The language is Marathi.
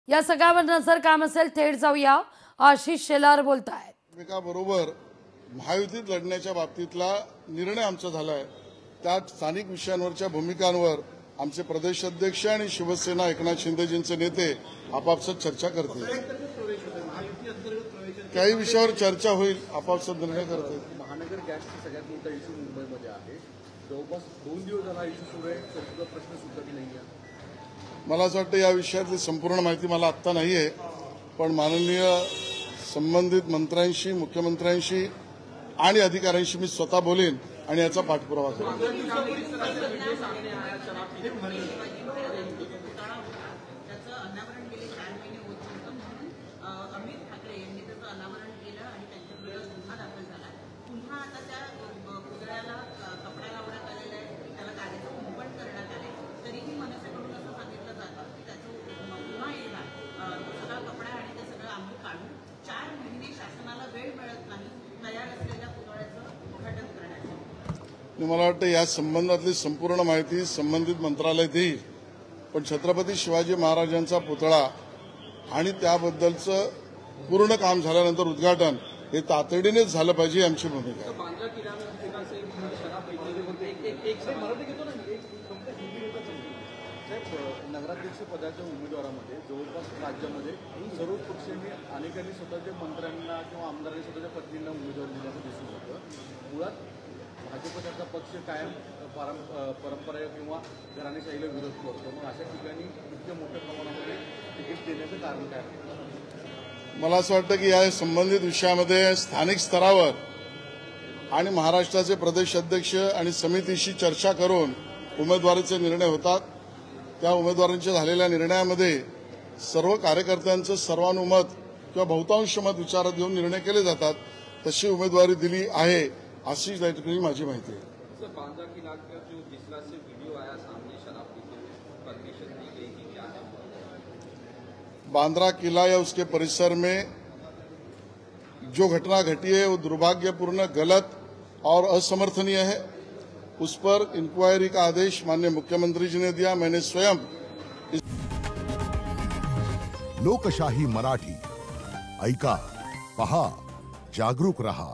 या सगळ्यावर नजर काम असेल थेट जाऊया, आशिष शेलार बोलतायत। एकमेकाबरोबर महायुतीत लढण्याच्या बाबतीतला निर्णय आमचा झालाय। त्या स्थानिक विषयांवरच्या भूमिकांवर आमचे प्रदेश अध्यक्ष आणि शिवसेना एकनाथ शिंदेजींचे नेते आपापसात चर्चा करतील। काही विषयावर चर्चा होईल, आपापसात निर्णय करतील। महानगर गॅसचा सगळ्यात मोठा इश्यू मुंबईमध्ये आहे। जवळपास 2 दिवस झाला इश्यू सुरू आहे, चर्चेचा प्रश्न सुद्धा की नाही आहे। मला असं वाटतं या विषयातली संपूर्ण माहिती मला आत्ता नाहीये, पण माननीय संबंधित मंत्र्यांशी, मुख्यमंत्र्यांशी आणि अधिकाऱ्यांशी मी स्वतः बोलेन आणि याचा पाठपुरावा करेन। मला वाटतं या संबंधातली संपूर्ण माहिती संबंधित मंत्रालय देईल, पण छत्रपती शिवाजी महाराजांचा पुतळा आणि त्याबद्दलचं पूर्ण काम झाल्यानंतर उद्घाटन हे तातडीनेच झालं पाहिजे आमची भूमिका आहे। नगराध्यक्ष पदाच्या उमेदवारांमध्ये जवळपास राज्यामध्ये सर्व पक्षांनी अनेकांनी स्वतःच्या मंत्र्यांना किंवा आमदारांनी स्वतःच्या पत्नींना उमेदवार दिल्याचं दिसून होतं। मुळात भाजपचा पक्ष कायम परंपरा किंवा घराणेशाहीला विरोध करतो, मग अशा ठिकाणी इतक्या मोठ्या प्रमाणामध्ये तिकीट देण्याचं कारण काय आहे? मला असं वाटतं की या संबंधित विषयामध्ये स्थानिक स्तरावर आणि महाराष्ट्राचे प्रदेश अध्यक्ष आणि समितीशी चर्चा करून उमेदवारीचे निर्णय होतात। त्या उमेदवारांच्या झालेल्या निर्णयामध्ये सर्व कार्यकर्त्यांचं सर्वानुमत किंवा बहुतांश मत विचारात घेऊन निर्णय केले जातात। तशी उमेदवारी दिली आहे अशी या ठिकाणी माझी माहिती है। बांद्रा किला का जो जिस तरह से वीडियो आया सामने शराब पीते हुए परमिशन दी गई कि क्या है? बांद्रा किला या उसके परिसर में जो घटना घटी है वो दुर्भाग्यपूर्ण, गलत और असमर्थनीय है। उस पर इंक्वायरी का आदेश माननीय मुख्यमंत्री जी ने दिया। मैंने स्वयं लोकशाही मराठी ऐका, पहा, जागरूक रहा।